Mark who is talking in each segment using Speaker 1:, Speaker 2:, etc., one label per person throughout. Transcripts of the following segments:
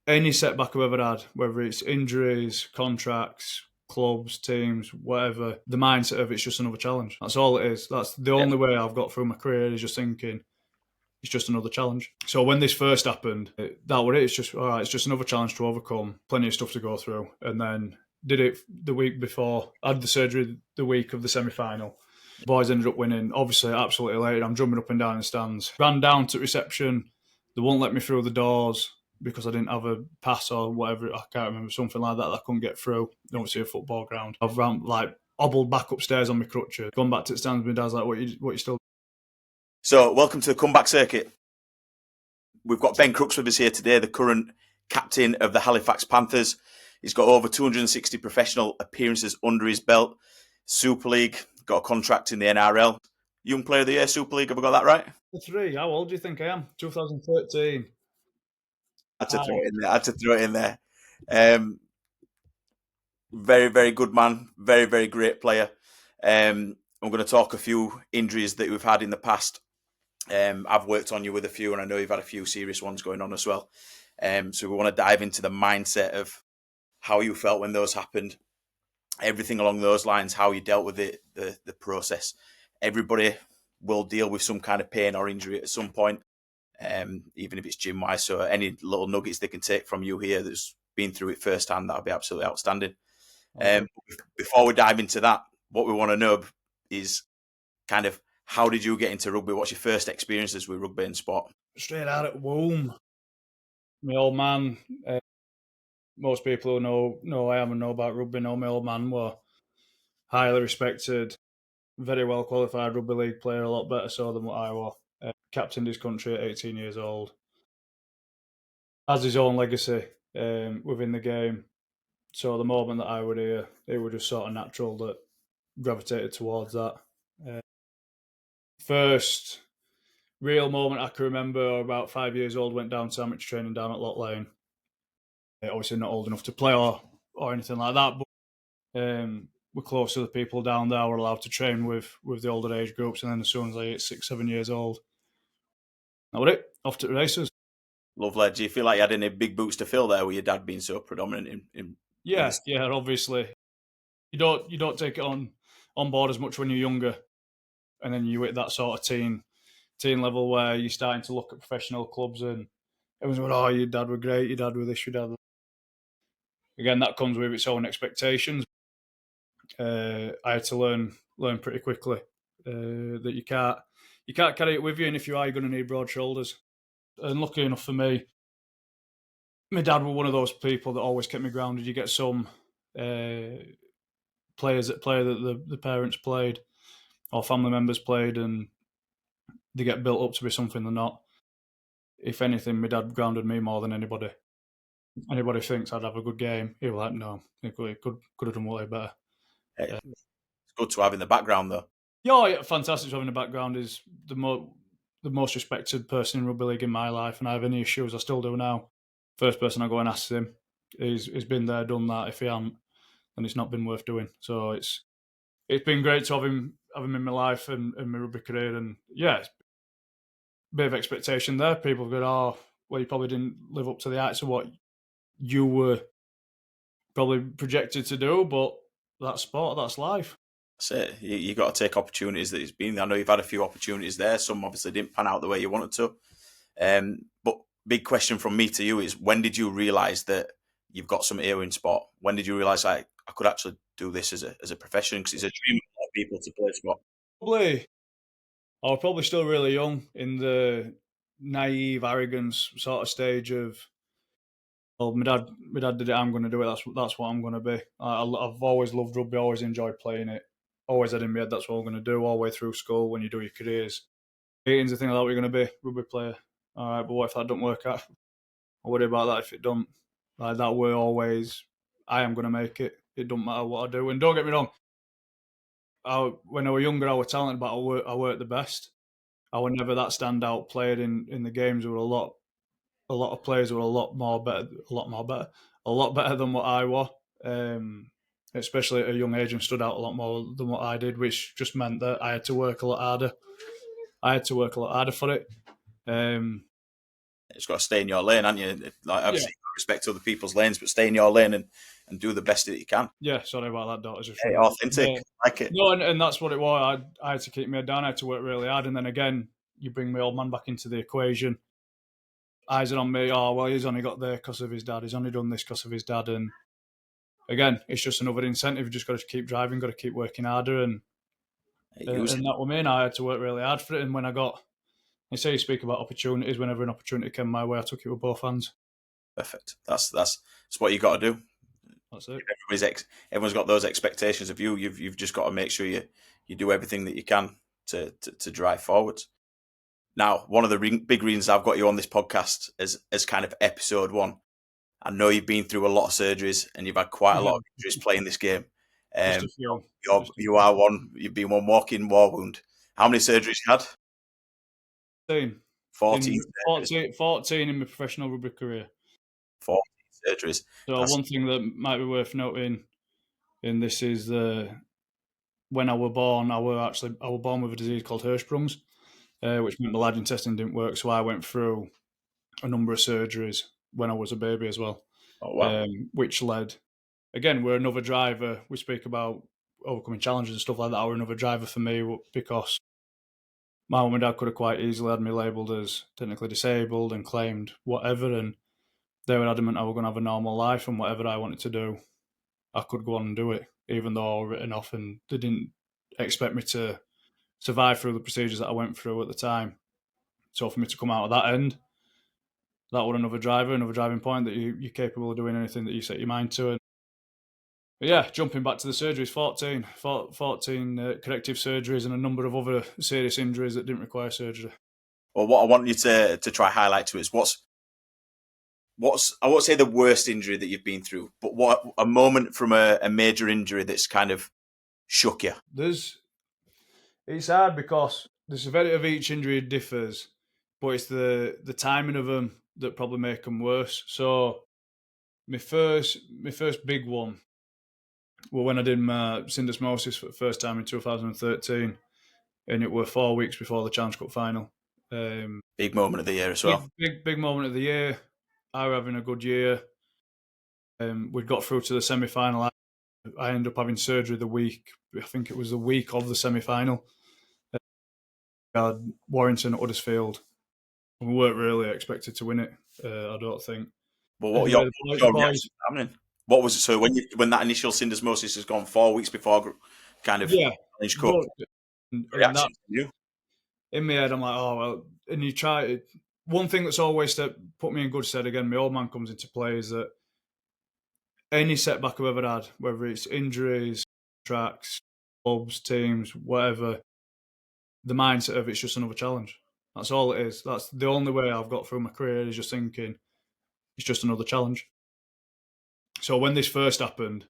Speaker 1: any setback I've ever had, whether it's injuries, contracts, clubs, teams, whatever, the mindset of it's just another challenge. That's all it is. That's the only way I've got through my career, is just thinking it's just another challenge. So when this first happened, that was it. It's just, all right, it's just another challenge to overcome, plenty of stuff to go through. And then did it the week before, had the surgery the week of the semi-final. Boys ended up winning, obviously absolutely elated. I'm jumping up and down in the stands. Ran down to reception. They won't let me through the doors because I didn't have a pass or whatever. I can't remember, something like that I couldn't get through. Don't see a football ground. I've ran, hobbled back upstairs on my crutches. Gone back to the stands, my dad's like, what you still...
Speaker 2: So, welcome to the comeback circuit. We've got Ben Crooks with us here today, the current captain of the Halifax Panthers. He's got over 260 professional appearances under his belt. Super League, got a contract in the NRL. Young Player of the Year, Super League, have I got that right?
Speaker 1: 3. How old do you think I am? 2013.
Speaker 2: I had to throw it in there. Very, very good man. Very, very great player. I'm going to talk a few injuries that we've had in the past. I've worked on you with a few, and I know you've had a few serious ones going on as well. So we want to dive into the mindset of how you felt when those happened, everything along those lines, how you dealt with it, the process. Everybody will deal with some kind of pain or injury at some point, even if it's gym-wise. So any little nuggets they can take from you here that's been through it firsthand, that'll be absolutely outstanding. Before we dive into that, what we want to know is kind of, how did you get into rugby? What's your first experiences with rugby and sport?
Speaker 1: Straight out at womb. My old man, most people who know I am and know about rugby know my old man were highly respected, very well qualified rugby league player, a lot better so than what I was. Captained his country at 18 years old. Has his own legacy within the game. So the moment that I would hear, it was just sort of natural that gravitated towards that. First real moment I can remember, about 5 years old, went down to amateur training down at Lock Lane. Obviously not old enough to play or anything like that, but we're close to the people down there. We're allowed to train with the older age groups, and then as soon as I hit 6-7 years old, that was it. Off to the races.
Speaker 2: Lovely. Do you feel like you had any big boots to fill there with your dad being so predominant in
Speaker 1: Yeah, obviously. You don't take it on board as much when you're younger, and then you hit that sort of teen level where you're starting to look at professional clubs and everyone's going, oh, your dad were great, your dad were this, your dad were... Again, that comes with its own expectations. I had to learn pretty quickly that you can't carry it with you, and if you are, you're going to need broad shoulders. And lucky enough for me, my dad was one of those people that always kept me grounded. You get some players that play that the parents played or family members played, and they get built up to be something they're not. If anything, my dad grounded me more than anybody. Anybody thinks I'd have a good game, he was like, no, he could have done way better.
Speaker 2: It's good to have in the background, though.
Speaker 1: Yeah, fantastic to have in the background. Is the most respected person in rugby league in my life, and I have any issues, I still do now. First person I go and ask him. He's been there, done that. If he hasn't, then it's not been worth doing. So it's been great to have him in my life and my rugby career. And yeah, it's a bit of expectation there. People go, oh, well, you probably didn't live up to the heights of what you were probably projected to do, but that's sport, that's life.
Speaker 2: That's it. You got to take opportunities that he's been. I know you've had a few opportunities there. Some obviously didn't pan out the way you wanted to. But big question from me to you is, when did you realise that you've got some ear in sport? When did you realise I could actually do this as a profession? Because it's a dream of a lot of people to play sport.
Speaker 1: I was probably still really young, in the naive arrogance sort of stage of, well, my dad did it, I'm going to do it. That's what I'm going to be. I've always loved rugby, always enjoyed playing it. Always had in my head that's what I'm going to do all the way through school. When you do your careers, meetings and things like that, you're going to be rugby player. All right, but what if that don't work out? I worry about that if it don't. Like, that were always, I am going to make it. It don't matter what I do. And don't get me wrong, when I was younger, I was talented, but I worked the best. I was never that standout player in the games. There were a lot of players who were a lot better than what I was. Especially at a young age, and stood out a lot more than what I did, which just meant that I had to work a lot harder. For it.
Speaker 2: It's got to stay in your lane, haven't you? Like, obviously, respect other people's lanes, but stay in your lane and do the best that you can.
Speaker 1: Yeah, sorry about that, daughter. Just
Speaker 2: Hey, authentic, like it.
Speaker 1: No, and that's what it was. I had to keep my head down. I had to work really hard, and then again, you bring my old man back into the equation. Eyes are on me. Oh well, he's only got there because of his dad. He's only done this because of his dad, and again, it's just another incentive. You just got to keep driving, got to keep working harder, and that was me. And I had to work really hard for it. And when I got, I say you speak about opportunities. Whenever an opportunity came my way, I took it with both hands.
Speaker 2: Perfect. That's what you got to do.
Speaker 1: That's it.
Speaker 2: Everyone's got those expectations of you. You've just got to make sure you do everything that you can to drive forwards. Now, one of the big reasons I've got you on this podcast as kind of episode 1, I know you've been through a lot of surgeries and you've had quite a lot of injuries playing this game. You are one. You've been one walking war wound. How many surgeries you had?
Speaker 1: 14 in my professional rugby career.
Speaker 2: 14 surgeries.
Speaker 1: So one thing that might be worth noting in this is when I was born, I was born with a disease called Hirschsprung's, which meant my large intestine didn't work. So I went through a number of surgeries when I was a baby as well.
Speaker 2: Oh, wow.
Speaker 1: Which led, again, we're another driver. We speak about overcoming challenges and stuff like that. We're another driver for me because my mum and dad could have quite easily had me labelled as technically disabled and claimed whatever, and they were adamant I was going to have a normal life, and whatever I wanted to do, I could go on and do it, even though I was written off, and they didn't expect me to survive through the procedures that I went through at the time. So for me to come out of that end, that was another driving point that you're capable of doing anything that you set your mind to. And yeah, jumping back to the surgeries, 14 corrective surgeries and a number of other serious injuries that didn't require surgery.
Speaker 2: Well, what I want you to try highlight to is what's I won't say the worst injury that you've been through, but what a moment from a major injury that's kind of shook you.
Speaker 1: It's hard because the severity of each injury differs, but it's the timing of them that probably make them worse. So my first big one, well, when I did my syndesmosis for the first time in 2013, and it were 4 weeks before the Challenge Cup final.
Speaker 2: Big moment of the year as well.
Speaker 1: Big moment of the year. I were having a good year. We'd got through to the semi-final. I ended up having surgery the week, I think it was the week of the semi-final. I had Warrington at Huddersfield. We weren't really expected to win it, I don't think.
Speaker 2: But what your reaction happening? What was it? So when that initial syndesmosis has gone 4 weeks before kind of Challenge Cup, reaction to you?
Speaker 1: In my head, I'm like, oh, well, and you try it. One thing that's always put me in good stead, again, my old man comes into play, is that any setback I've ever had, whether it's injuries, tracks, clubs, teams, whatever, the mindset of it's just another challenge. That's all it is. That's the only way I've got through my career, is just thinking it's just another challenge. So when this first happened,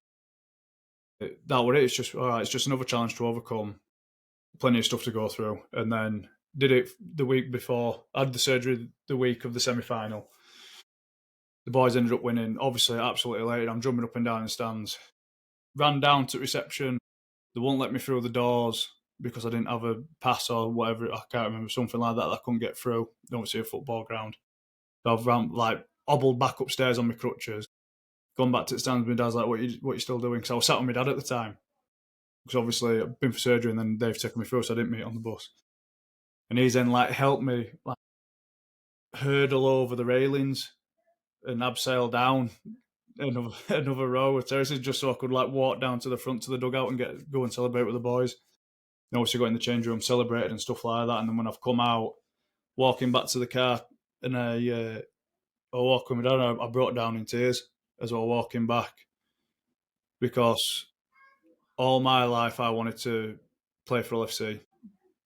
Speaker 1: that was it. It's just, all right, it's just another challenge to overcome. Plenty of stuff to go through. And then did it the week before. I had the surgery the week of the semi-final. The boys ended up winning. Obviously, absolutely elated. I'm jumping up and down in the stands. Ran down to reception. They won't let me through the doors because I didn't have a pass or whatever. I can't remember, something like that I couldn't get through. Don't see a football ground. So I've hobbled back upstairs on my crutches. Gone back to the stands. My dad's like, what you still doing? Because I was sat with my dad at the time. Because obviously I've been for surgery and then they've taken me through, so I didn't meet on the bus. And he's then helped me hurdle over the railings and abseil down another row of terraces just so I could walk down to the front to the dugout and go and celebrate with the boys. And obviously got in the change room, celebrated and stuff like that. And then when I've come out, walking back to the car, and I walk with my dad, I broke down in tears as I was walking back, because all my life I wanted to play for LFC.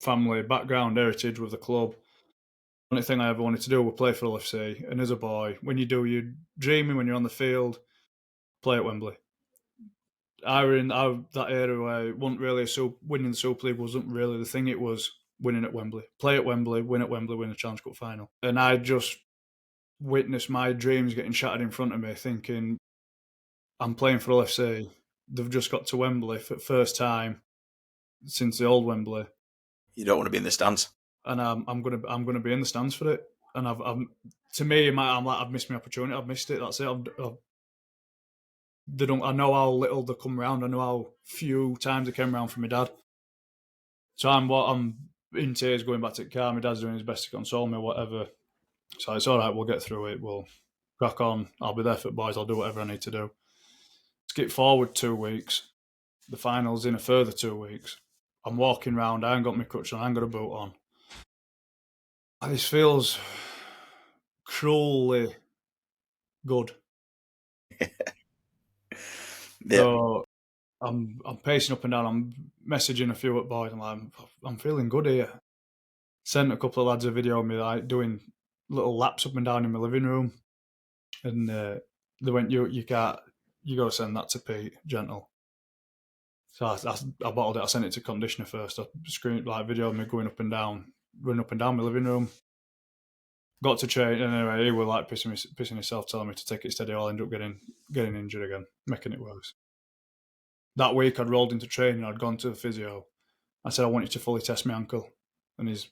Speaker 1: Family, background, heritage with the club. The only thing I ever wanted to do was play for LFC. And as a boy, when you do, you're dreaming when you're on the field, play at Wembley. I were in that era where it wasn't really winning the Super League wasn't really the thing. It was winning at Wembley. Play at Wembley, win at Wembley, win a Challenge Cup final. And I just witnessed my dreams getting shattered in front of me, thinking, I'm playing for LFC. They've just got to Wembley for the first time since the old Wembley.
Speaker 2: You don't want to be in the stands.
Speaker 1: And I'm gonna be in the stands for it. and to me, I'm like, I've missed my opportunity. I've missed it. That's it. They don't. I know how little they come round. I know how few times they came round for my dad. So I'm in tears going back to the car. My dad's doing his best to console me, whatever. So it's all right. We'll get through it. We'll crack on. I'll be there for the boys. I'll do whatever I need to do. Skip forward 2 weeks. The final's in a further 2 weeks. I'm walking round. I ain't got my crutch on. I ain't got a boot on. This feels cruelly good.
Speaker 2: Yeah.
Speaker 1: So I'm pacing up and down. I'm messaging a few at boys. I'm like, I'm feeling good here. Sent a couple of lads a video of me like doing little laps up and down in my living room, and they went, "You can't. You got to send that to Pete, gentle." So I bottled it. I sent it to conditioner first. I screened like video of me going up and down, running up and down my living room. Got to train, and anyway, he was like pissing himself, telling me to take it steady. I'll end up getting injured again, making it worse. That week, I'd rolled into training. I'd gone to the physio. I said, I want you to fully test my ankle, and he's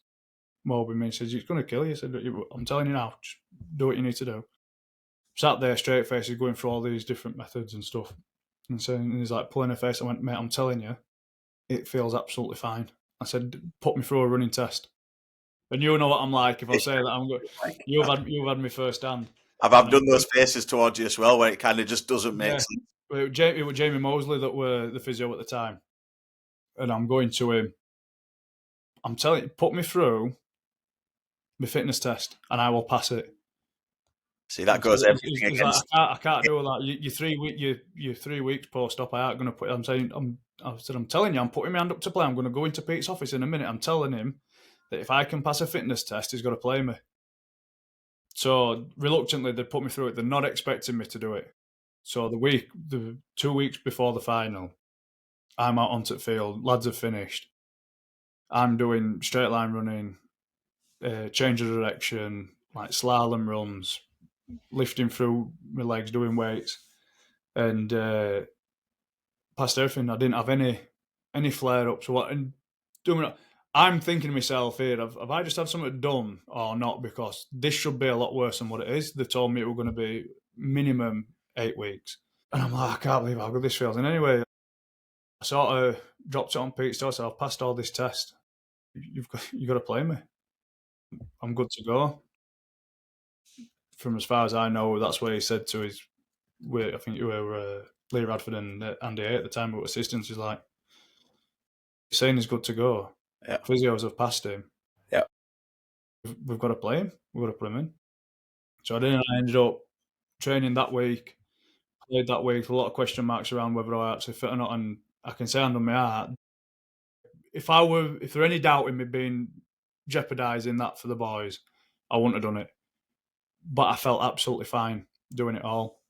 Speaker 1: mobbing me. He says, "It's going to kill you." I said, "I'm telling you now, just do what you need to do." Sat there, straight face, he's going through all these different methods and stuff, and he's like pulling her face. I went, "Mate, I'm telling you, it feels absolutely fine." I said, "Put me through a running test." And you know what I'm like. If I say that, I'm good. You've had me first hand.
Speaker 2: I've done those faces towards you as well, where it kind of just doesn't make sense.
Speaker 1: It was Jamie Mosley that were the physio at the time, and I'm going to him. I'm telling you, put me through my fitness test, and I will pass it.
Speaker 2: See, that goes everything against.
Speaker 1: Like, I can't do that. You're 3 weeks post op. I ain't going to put. I'm telling you, I'm putting my hand up to play. I'm going to go into Pete's office in a minute. I'm telling him that if I can pass a fitness test, he's got to play me. So reluctantly, they put me through it. They're not expecting me to do it. So the 2 weeks before the final, I'm out onto the field. Lads have finished. I'm doing straight line running, change of direction, like slalom runs, lifting through my legs, doing weights, and past everything. I didn't have any flare ups. I'm thinking to myself here, have I just had something done or not? Because this should be a lot worse than what it is. They told me it was going to be minimum 8 weeks. And I'm like, I can't believe how good this feels. And anyway, I sort of dropped it on Pete's door. I said, I've passed all this test. You got to play me. I'm good to go. From as far as I know, that's what he said to his, I think you were Lee Radford and Andy A at the time, but assistants. He's like, he's saying he's good to go.
Speaker 2: Yeah.
Speaker 1: Physios have passed him.
Speaker 2: Yeah.
Speaker 1: We've got to play him. We've got to put him in. So I ended up training that week, played that week, a lot of question marks around whether I actually fit or not. And I can say hand on my heart, if there any doubt in me being jeopardising that for the boys, I wouldn't have done it. But I felt absolutely fine doing it all.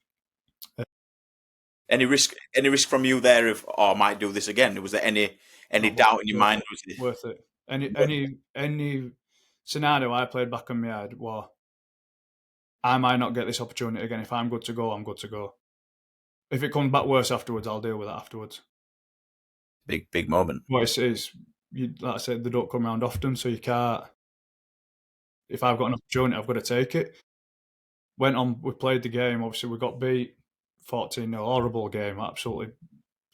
Speaker 2: Any risk from you there of, I might do this again? Was there any doubt in your mind?
Speaker 1: Worth it. Any scenario I played back in my head was, I might not get this opportunity again. If I'm good to go, I'm good to go. If it comes back worse afterwards, I'll deal with it afterwards.
Speaker 2: Big moment.
Speaker 1: Well, like I said, they don't come around often, so you can't. If I've got an opportunity, I've got to take it. Went on, we played the game. Obviously, we got beat 14-0. Horrible game. Absolutely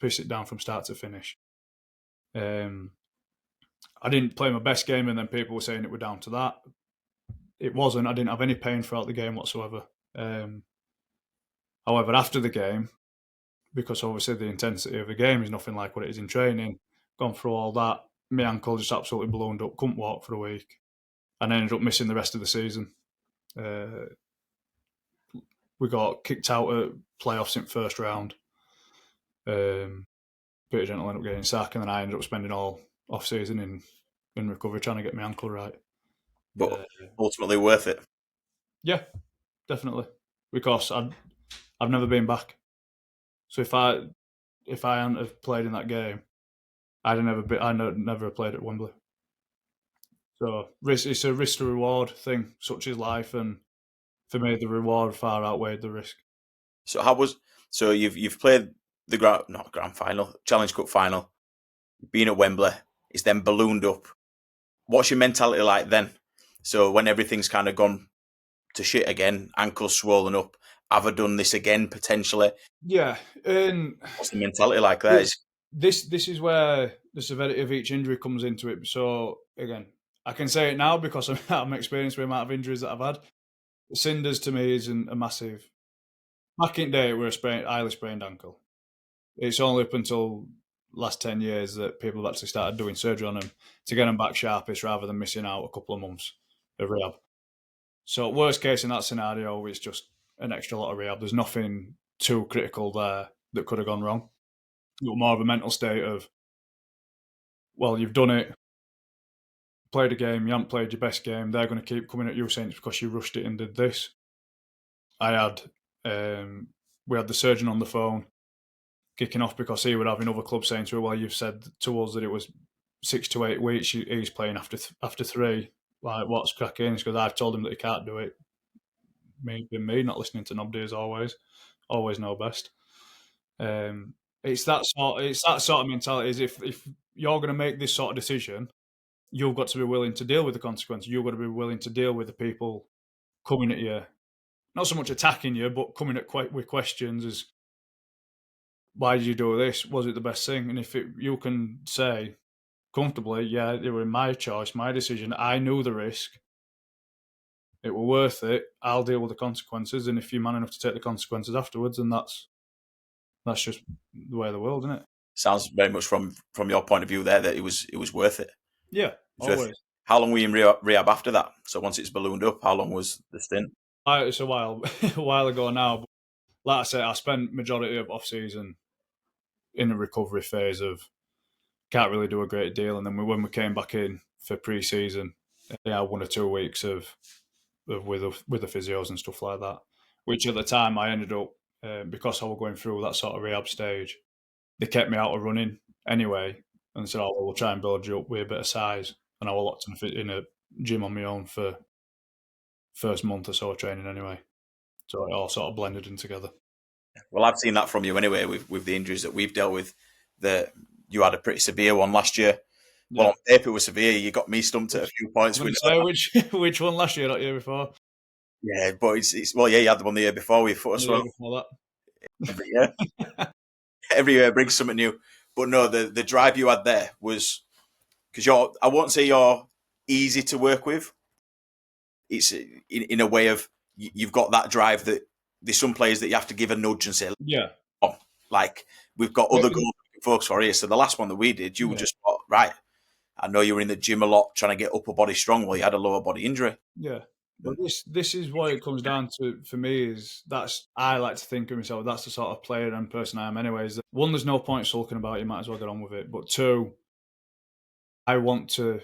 Speaker 1: pissed it down from start to finish. I didn't play my best game, and then people were saying it were down to that. It wasn't. I didn't have any pain throughout the game whatsoever. However, after the game, because obviously the intensity of the game is nothing like what it is in training, gone through all that, my ankle just absolutely ballooned up, couldn't walk for a week, and ended up missing the rest of the season. We got kicked out at playoffs in first round. Peter Gentle ended up getting sacked, and then I ended up spending all off season in recovery trying to get my ankle right.
Speaker 2: But ultimately worth it.
Speaker 1: Yeah, definitely. Because I've never been back. So if I hadn't have played in that game, I'd never have played at Wembley. So it's a risk to reward thing, such as life, and for me, the reward far outweighed the risk.
Speaker 2: So you've played the grand final, Challenge Cup final, been at Wembley, it's then ballooned up. What's your mentality like then? So when everything's kind of gone to shit again, ankles swollen up, have I done this again potentially?
Speaker 1: Yeah, and
Speaker 2: What's the mentality like there?
Speaker 1: it's this is where the severity of each injury comes into it. So again, I can say it now because I'm experienced with the amount of injuries that I've had. Cinders to me isn't a massive. Back in the day, it were a highly sprained ankle. It's only up until last 10 years that people have actually started doing surgery on them to get them back sharpish rather than missing out a couple of months of rehab. So worst case in that scenario, it's just an extra lot of rehab. There's nothing too critical there that could have gone wrong. You're more of a mental state of, well, you've done it, played a game, you haven't played your best game. They're going to keep coming at you saying it's because you rushed it and did this. I had, we had the surgeon on the phone kicking off because he would have another club saying to her, well, you've said to us that it was 6 to 8 weeks. He's playing after 3. Like, what's cracking? Because I've told him that he can't do it. Me, not listening to nobody as always know best. It's that sort of mentality. Is if you're going to make this sort of decision, you've got to be willing to deal with the consequences. You've got to be willing to deal with the people coming at you, not so much attacking you, but coming at with questions as why did you do this? Was it the best thing? And if you can say comfortably, yeah, it was my choice, my decision. I knew the risk. It were worth it. I'll deal with the consequences. And if you're man enough to take the consequences afterwards, then that's just the way of the world, isn't it?
Speaker 2: Sounds very much from your point of view there that it was worth it.
Speaker 1: Yeah, always.
Speaker 2: How long were you in rehab after that? So once it's ballooned up, how long was the stint?
Speaker 1: It's a while, a while ago now. But like I say, I spent majority of off season in a recovery phase of can't really do a great deal, and then when we came back in for pre-season, yeah, 1 or 2 weeks of with the physios and stuff like that. Which at the time I ended up because I was going through that sort of rehab stage. They kept me out of running anyway, and said, "Oh, well, we'll try and build you up with a bit of size." And I was locked in a gym on my own for first month or so of training anyway. So it all sort of blended in together.
Speaker 2: Well, I've seen that from you anyway with the injuries that we've dealt with. That you had a pretty severe one last year.
Speaker 1: Yeah.
Speaker 2: Well, on paper it was severe. You got me stumped at a few points.
Speaker 1: Say which one last year, not year before?
Speaker 2: Yeah, but it's well, yeah, you had the one the year before with foot as well.
Speaker 1: Before
Speaker 2: that. Every year brings something new. But no, the drive you had there was because I won't say you're easy to work with. It's in a way of you've got that drive that there's some players that you have to give a nudge and say,
Speaker 1: yeah,
Speaker 2: oh, like we've got other goals we can focus for here. So the last one that we did, you were just right. I know you were in the gym a lot trying to get upper body strong. Well, you had a lower body injury.
Speaker 1: Yeah. But this is what it comes down to for me is I like to think of myself, that's the sort of player and person I am anyways. One, there's no point sulking about it, you might as well get on with it. But two, I want to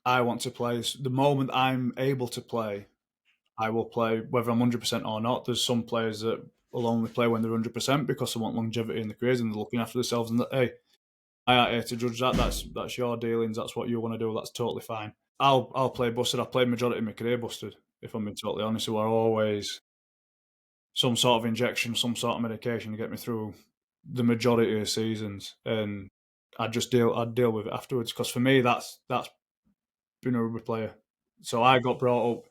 Speaker 1: play. The moment I'm able to play, I will play whether I'm 100% or not. There's some players that will only play when they're 100% because they want longevity in the careers and they're looking after themselves. And hey, I aren't here to judge that. That's your dealings. That's what you want to do. That's totally fine. I'll play busted. I've played majority of my career busted. If I'm being totally honest, there were always some sort of injection, some sort of medication to get me through the majority of seasons, and I'd deal with it afterwards. Because for me, that's being a rugby player. So I got brought up.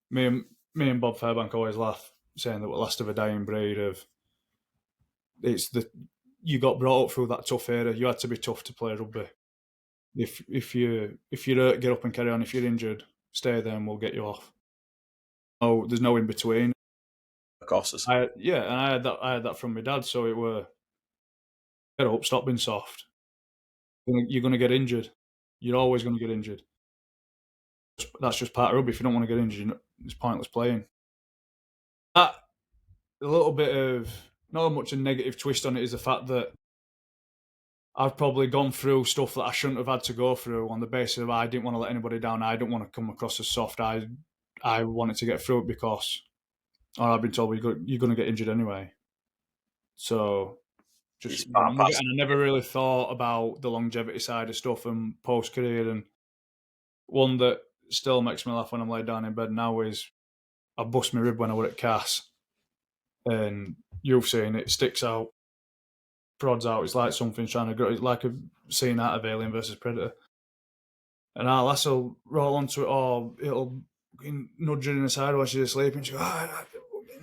Speaker 1: Me and Bob Fairbank always laugh, saying that we're last of a dying breed. You got brought up through that tough era. You had to be tough to play rugby. If you hurt, get up and carry on. If you're injured, stay there and we'll get you off. Oh, there's no in between.
Speaker 2: Of course.
Speaker 1: And I had that from my dad. So it were get up, stop being soft. You're going to get injured. You're always going to get injured. That's just part of rugby. If you don't want to get injured, it's pointless playing. That a little bit of not much a negative twist on it is the fact that I've probably gone through stuff that I shouldn't have had to go through on the basis of I didn't want to let anybody down. I didn't want to come across as soft. I wanted to get through it because I've been told you're going to get injured anyway. So and I never really thought about the longevity side of stuff and post career. And one that still makes me laugh when I'm laid down in bed now is I bust my rib when I was at Cass, and you've seen it sticks out, prods out. It's like something's trying to grow. It's like a scene out of Alien versus Predator. and our lass will roll onto it, or it'll nudge her in the side while she's asleep, and she goes,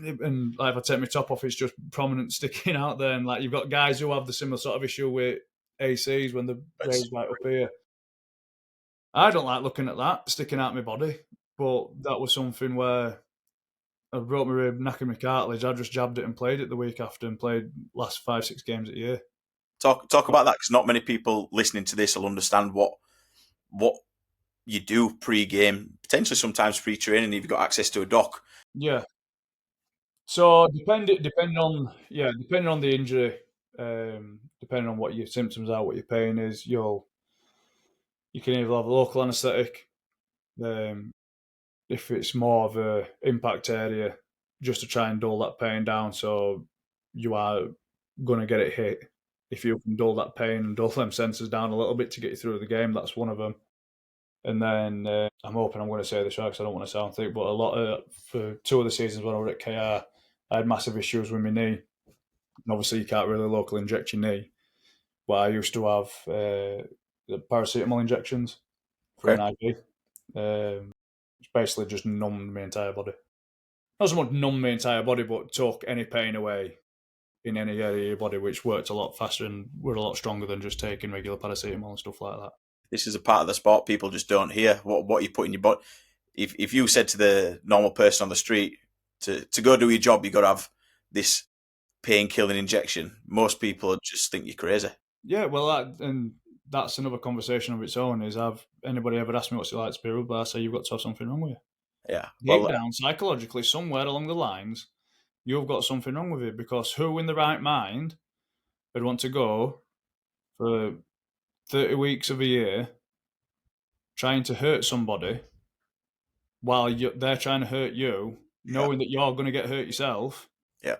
Speaker 1: and like if I take my top off, it's just prominent sticking out there. And like you've got guys who have the similar sort of issue with ACs when they're raised right up here. I don't like looking at that sticking out my body, but that was something where I broke my rib, knacking my cartilage. I just jabbed it and played it the week after, and played last 5-6 games a year.
Speaker 2: Talk about that, because not many people listening to this will understand what you do pre-game, potentially sometimes pre-training if you've got access to a doc.
Speaker 1: Yeah. So depending on the injury, depending on what your symptoms are, what your pain is, you can either have a local anaesthetic, if it's more of a impact area, just to try and dull that pain down. So you are going to get it hit. If you can dull that pain and dull them sensors down a little bit to get you through the game, that's one of them. And then I'm hoping I'm going to say this right because I don't want to sound thick, but for 2 of the seasons when I was at KR, I had massive issues with my knee. And obviously, you can't really local inject your knee. But I used to have the paracetamol injections for an IV. It's basically just numbed my entire body. Not so much numbed my entire body, but took any pain away in any area of your body, which worked a lot faster and were a lot stronger than just taking regular paracetamol and stuff like that.
Speaker 2: This is a part of the sport people just don't hear, what you put in your body. If you said to the normal person on the street to go do your job, you've got to have this pain-killing injection, most people just think you're crazy.
Speaker 1: Yeah, well, that's another conversation of its own. Is have anybody ever asked me what's it like to be rubbed? I say you've got to have something wrong with you.
Speaker 2: Yeah,
Speaker 1: Deep down, psychologically, somewhere along the lines, you've got something wrong with you, because who in the right mind would want to go for 30 weeks of a year trying to hurt somebody while they're trying to hurt you, knowing that you're going to get hurt yourself?
Speaker 2: Yeah.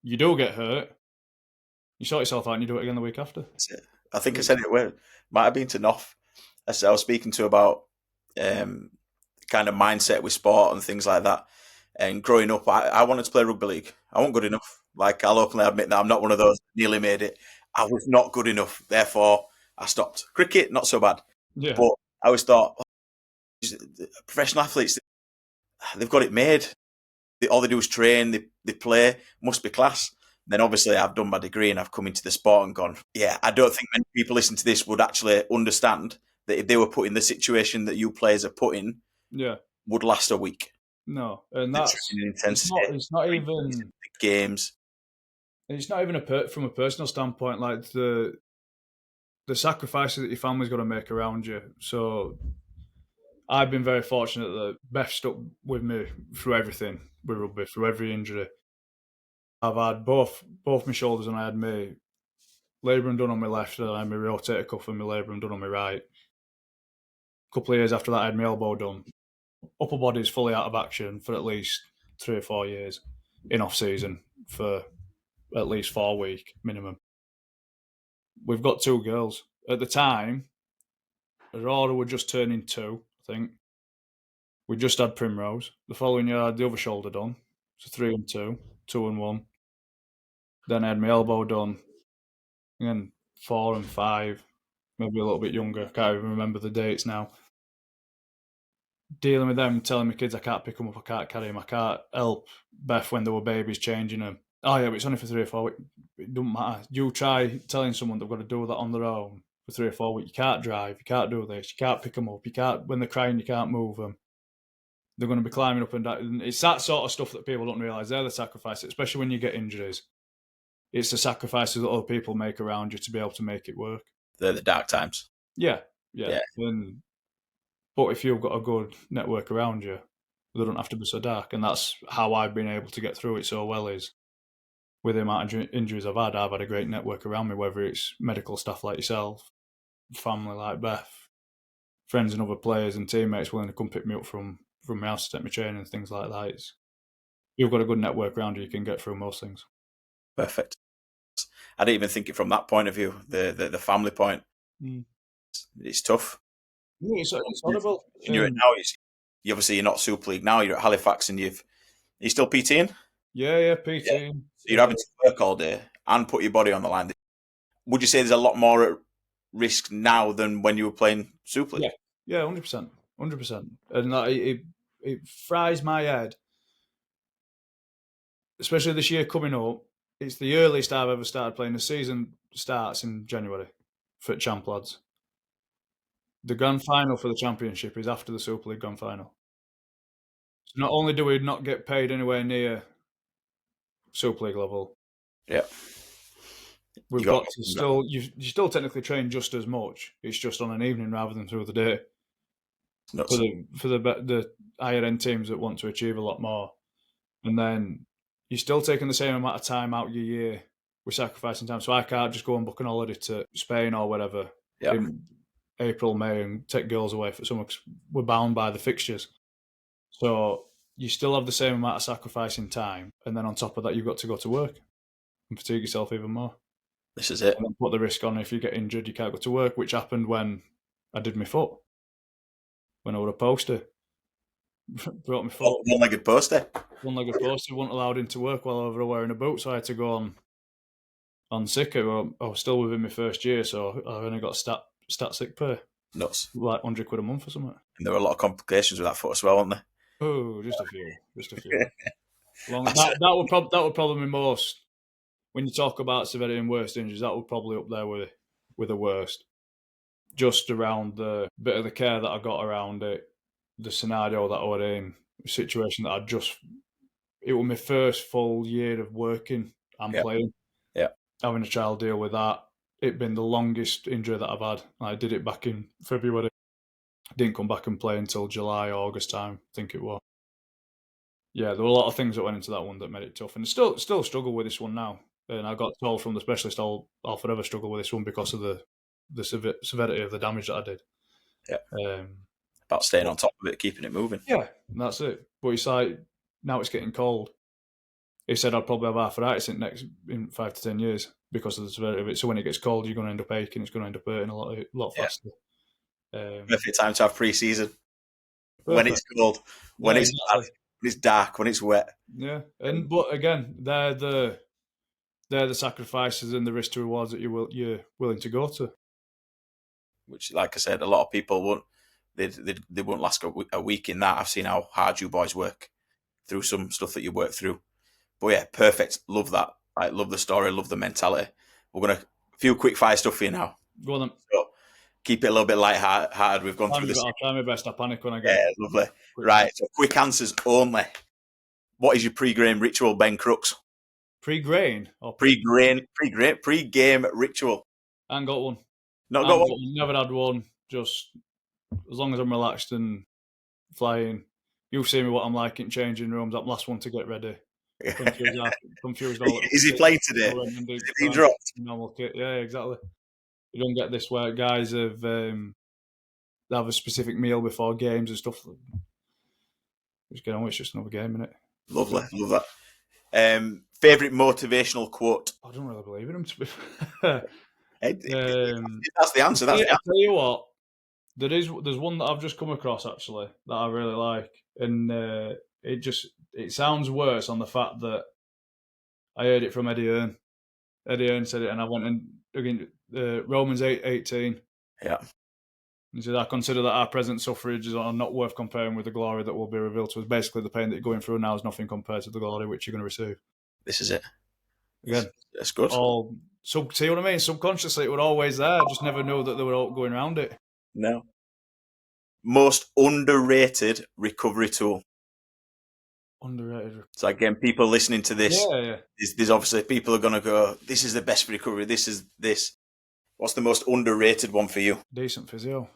Speaker 1: You do get hurt, you sort yourself out and you do it again the week after.
Speaker 2: That's it. I think I said it where might have been to Noff. I was speaking to about kind of mindset with sport and things like that. And growing up, I wanted to play rugby league. I wasn't good enough. Like, I'll openly admit that I'm not one of those nearly made it. I was not good enough. Therefore, I stopped. Cricket, not so bad.
Speaker 1: Yeah.
Speaker 2: But I always thought, professional athletes, they've got it made. All they do is train, they play, must be class. Then obviously I've done my degree and I've come into the sport and gone, yeah, I don't think many people listening to this would actually understand that if they were put in the situation that you players are put in, would last a week.
Speaker 1: No, and that's it's not even
Speaker 2: games.
Speaker 1: It's not even from a personal standpoint, like the sacrifices that your family's got to make around you. So I've been very fortunate that Beth stuck with me through everything with rugby, through every injury. I've had both my shoulders, and I had my labrum done on my left, and I had my rotator cuff and my labrum done on my right. A couple of years after that, I had my elbow done. Upper body's fully out of action for at least 3 or 4 years in off season for at least 4 weeks minimum. We've got 2 girls. At the time, Aurora were just turning 2, I think. We just had Primrose. The following year, I had the other shoulder done. So 3 and 2, 2 and 1. Then I had my elbow done. And then 4 and 5, maybe a little bit younger. I can't even remember the dates now. Dealing with them, telling my kids I can't pick them up, I can't carry them, I can't help Beth when they were babies, changing them. Oh yeah, but it's only for 3 or 4 weeks. It doesn't matter. You try telling someone they've got to do that on their own for 3 or 4 weeks. You can't drive, you can't do this, you can't pick them up, you can't, when they're crying, you can't move them. They're going to be climbing up and down. It's that sort of stuff that people don't realise. They're the sacrifices, especially when you get injuries. It's the sacrifices that other people make around you to be able to make it work.
Speaker 2: They're the dark times.
Speaker 1: Yeah. But if you've got a good network around you, they don't have to be so dark. And that's how I've been able to get through it so well, is with the amount of injuries I've had a great network around me, whether it's medical staff like yourself, family like Beth, friends and other players and teammates willing to come pick me up from my house to take me training and things like that. You've got a good network around you, you can get through most things.
Speaker 2: Perfect. I didn't even think it from that point of view, the family point. It's tough.
Speaker 1: Yeah, it's horrible.
Speaker 2: You're now. You're not Super League now. You're at Halifax, and you're still PTing.
Speaker 1: Yeah, PTing.
Speaker 2: So you're having to work all day and put your body on the line. Would you say there's a lot more risk now than when you were playing Super League.
Speaker 1: Yeah, 100%. 100%. And it fries my head, especially this year coming up. It's the earliest I've ever started playing. The season starts in January for Champ Lads. The grand final for the championship is after the Super League grand final. So not only do we not get paid anywhere near Super League level,
Speaker 2: Yeah.
Speaker 1: we've got to still you still technically train just as much. It's just on an evening rather than through the day.
Speaker 2: Nuts.
Speaker 1: For the higher end teams that want to achieve a lot more, and then you're still taking the same amount of time out your year. We're sacrificing time, so I can't just go and book an holiday to Spain or whatever in April, May, and take girls away for summer. Cause we're bound by the fixtures. So you still have the same amount of sacrificing time, and then on top of that, you've got to go to work and fatigue yourself even more.
Speaker 2: This is it.
Speaker 1: And then put the risk on if you get injured, you can't go to work, which happened when I did my foot. When I was a poster. Broke my foot.
Speaker 2: One-legged poster.
Speaker 1: One-legged poster, wasn't allowed into work while I was wearing a boot, so I had to go on sick. I was still within my first year, so I only got stat sick pay.
Speaker 2: Nuts.
Speaker 1: Like £100 a month or something.
Speaker 2: And there were a lot of complications with that foot as well, weren't there?
Speaker 1: Oh, just a few. That would probably be most, when you talk about severity and worst injuries, that would probably up there with the worst. Just around the bit of the care that I got around it, the scenario that I was in, the situation that it was my first full year of working and playing.
Speaker 2: Yeah.
Speaker 1: Having a child, deal with that. It'd been the longest injury that I've had. I did it back in February. Didn't come back and play until July, August time, I think it was. Yeah, there were a lot of things that went into that one that made it tough. And still struggle with this one now. And I got told from the specialist I'll forever struggle with this one because of the severity of the damage that I did.
Speaker 2: Yeah. About staying on top of it, keeping it moving.
Speaker 1: Yeah, and that's it. But it's like, now it's getting cold. He said I'd probably have arthritis in 5 to 10 years because of the severity of it. So when it gets cold, you're going to end up aching. It's going to end up hurting a lot faster.
Speaker 2: Perfect time to have pre-season. When it's cold, when it's dark, when it's wet.
Speaker 1: Yeah, but again, they're the sacrifices and the risk to rewards that you're willing to go to.
Speaker 2: Which, like I said, a lot of people won't. They won't last a week in that. I've seen how hard you boys work through some stuff that you work through. But yeah, perfect. Love that. I love the story. Love the mentality. We're gonna a few quick fire stuff for you now.
Speaker 1: Go on then.
Speaker 2: So, keep it a little bit light-hearted. We've gone through this.
Speaker 1: I'll try my best. I panic when I get.
Speaker 2: Yeah, lovely. Right, so quick answers only. What is your pre-game ritual, Ben Crooks?
Speaker 1: Pre-game
Speaker 2: ritual.
Speaker 1: I ain't got one.
Speaker 2: Not got one?
Speaker 1: Never had one. Just as long as I'm relaxed and flying. You've seen me what I'm like in changing rooms. I'm last one to get ready. Confused all.
Speaker 2: Is he playing today? Is he dropped?
Speaker 1: Normal kit. Yeah, exactly. You don't get this where guys have a specific meal before games and stuff. Just get on with it. It's just another game, innit?
Speaker 2: Lovely. Love that. Favourite motivational quote?
Speaker 1: I don't really believe in them, to be fair.
Speaker 2: That's the answer.
Speaker 1: I'll tell you what. There's one that I've just come across actually that I really like, and it sounds worse on the fact that I heard it from Eddie Hearn. Eddie Hearn said it, and I went and again Romans 8:18.
Speaker 2: Yeah.
Speaker 1: He said, "I consider that our present sufferings are not worth comparing with the glory that will be revealed to us." Basically, the pain that you're going through now is nothing compared to the glory which you're going to receive.
Speaker 2: This is it.
Speaker 1: Again,
Speaker 2: that's good.
Speaker 1: See what I mean? Subconsciously, it was always there. I just never knew that they were all going around it.
Speaker 2: No. Most underrated recovery tool.
Speaker 1: Underrated.
Speaker 2: So again, people listening to this,
Speaker 1: yeah.
Speaker 2: There's obviously people are going to go, this is the best for recovery. This is this. What's the most underrated one for you?
Speaker 1: Decent physio.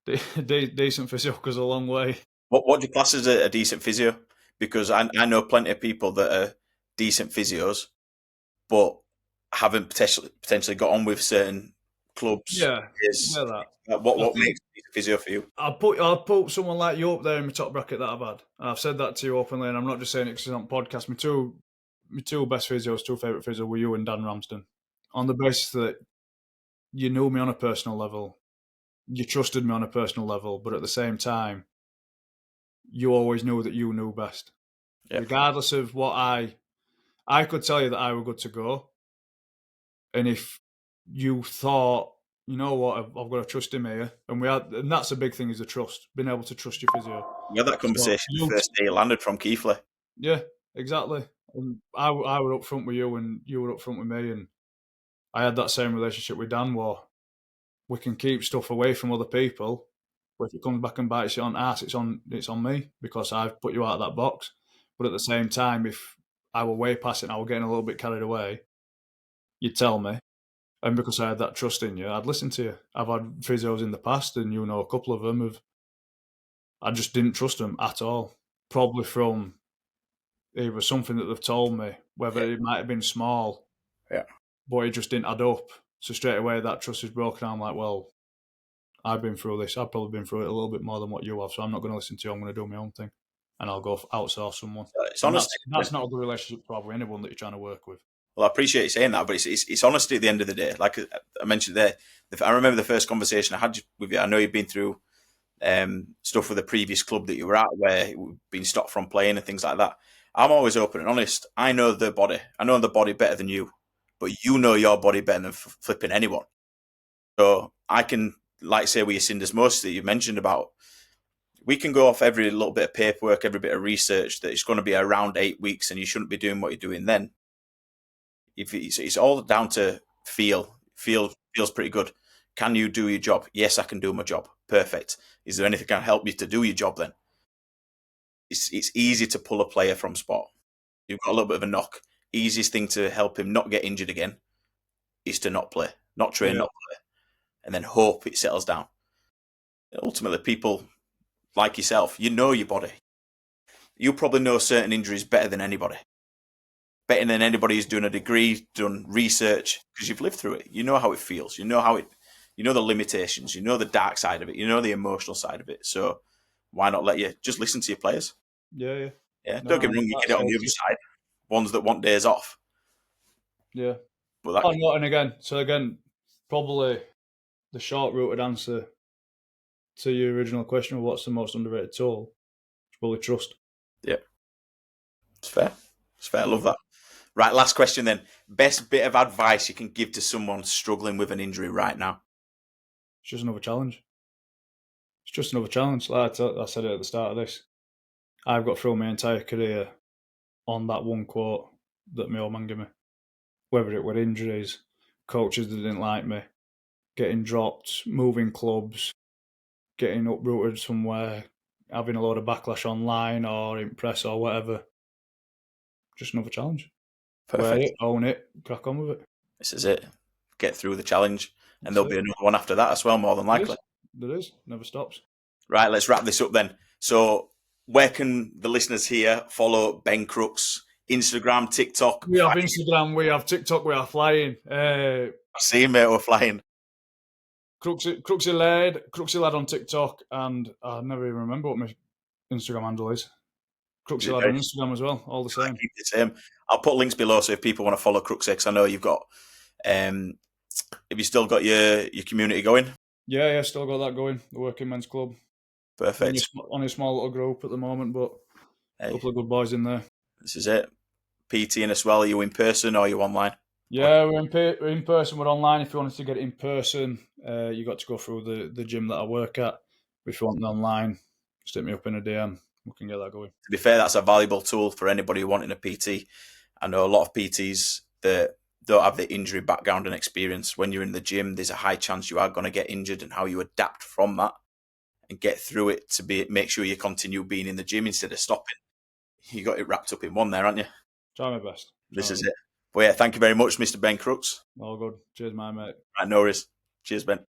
Speaker 1: Decent physio goes a long way.
Speaker 2: What do you class as a decent physio? Because I know plenty of people that are decent physios, but haven't potentially got on with certain clubs.
Speaker 1: Yeah,
Speaker 2: What makes a physio for you?
Speaker 1: I'll put someone like you up there in my top bracket that I've had, and I've said that to you openly, and I'm not just saying it because it's on podcast. My two best physios, two favourite physios were you and Dan Ramsden, on the basis that you knew me on a personal level, you trusted me on a personal level, but at the same time, you always knew that you knew best. Yep. Regardless of what I could tell you that I were good to go, and if you thought, you know what, I've got to trust him here, and that's a big thing, is the trust, being able to trust your physio.
Speaker 2: We had that
Speaker 1: So
Speaker 2: conversation the first day he landed from Keighley.
Speaker 1: yeah, exactly. And I were up front with you, and you were up front with me, and I had that same relationship with Dan, where we can keep stuff away from other people, but if it comes back and bites you on ass, it's on me, because I've put you out of that box. But at the same time, if I were way past it and I were getting a little bit carried away, you'd tell me. And because I had that trust in you, I'd listen to you. I've had physios in the past, and you know, a couple of them I just didn't trust them at all. Probably from either something that they've told me, whether it might have been small,
Speaker 2: Yeah.
Speaker 1: but it just didn't add up. So straight away, that trust is broken. I'm like, well, I've been through this. I've probably been through it a little bit more than what you have, so I'm not going to listen to you. I'm going to do my own thing, and I'll go outsource someone.
Speaker 2: It's
Speaker 1: And
Speaker 2: honesty.
Speaker 1: that's not a good relationship to have with anyone that you're trying to work with.
Speaker 2: Well, I appreciate you saying that, but it's honesty at the end of the day. Like I mentioned there, I remember the first conversation I had with you. I know you've been through stuff with the previous club that you were at, where you've been stopped from playing and things like that. I'm always open and honest. I know the body. I know the body better than you, but you know your body better than flipping anyone. So I can, like, say with your Cinders most that you mentioned about, we can go off every little bit of paperwork, every bit of research that it's going to be around 8 weeks, and you shouldn't be doing what you're doing then. If it's all down to feels pretty good. Can you do your job? Yes, I can do my job. Perfect. Is there anything that can help you to do your job then? It's easy to pull a player from sport. You've got a little bit of a knock. Easiest thing to help him not get injured again is to not play, not train, not play, and then hope it settles down. Ultimately, people like yourself, you know your body. You probably know certain injuries better than anybody. Better than anybody who's done a degree, done research, because you've lived through it. You know how it feels. You know the limitations. You know the dark side of it. You know the emotional side of it. So why not let you just listen to your players?
Speaker 1: Yeah.
Speaker 2: Yeah. Don't get me wrong, you get it on the other side. Ones that want days off.
Speaker 1: Yeah.
Speaker 2: But
Speaker 1: again, probably the short-routed answer to your original question of what's the most underrated tool is probably trust.
Speaker 2: Yeah. It's fair. It's fair. I love that. Right, last question then. Best bit of advice you can give to someone struggling with an injury right now?
Speaker 1: It's just another challenge. It's just another challenge. Like I said it at the start of this. I've got through my entire career on that one quote that my old man gave me. Whether it were injuries, coaches that didn't like me, getting dropped, moving clubs, getting uprooted somewhere, having a load of backlash online or in press or whatever. Just another challenge.
Speaker 2: Perfect.
Speaker 1: Wear it, own it, crack on with it.
Speaker 2: This is it. Get through the challenge. And there'll be another one after that as well, more than likely.
Speaker 1: There is. Never stops.
Speaker 2: Right, let's wrap this up then. So, where can the listeners here follow Ben Crooks? Instagram, TikTok?
Speaker 1: We have Instagram, we have TikTok, we are flying.
Speaker 2: I see, mate, we're flying.
Speaker 1: Crooksy Lad on TikTok, and I never even remember what my Instagram handle is. Crooksy Lad on Instagram as well, all the same.
Speaker 2: Keep the same. I'll put links below, so if people want to follow Crooksy, because I know you've got... have you still got your community going?
Speaker 1: Yeah, still got that going. The Working Men's Club.
Speaker 2: Perfect.
Speaker 1: Only a small little group at the moment, but a couple of good boys in there.
Speaker 2: This is it. PT as well. Are you in person or are you online?
Speaker 1: Yeah, we're in person. We're online. If you wanted to get it in person, you got to go through the gym that I work at. If you want it online, just hit me up in a DM. We can get that going.
Speaker 2: To be fair, that's a valuable tool for anybody wanting a PT. I know a lot of PTs that don't have the injury background and experience. When you're in the gym, there's a high chance you are going to get injured, and how you adapt from that and get through it to make sure you continue being in the gym instead of stopping. You got it wrapped up in one there, haven't you?
Speaker 1: Try my best.
Speaker 2: This is it. Well, yeah, thank you very much, Mr. Ben Crooks.
Speaker 1: All good. Cheers, my mate.
Speaker 2: Right, no worries. Cheers, Ben.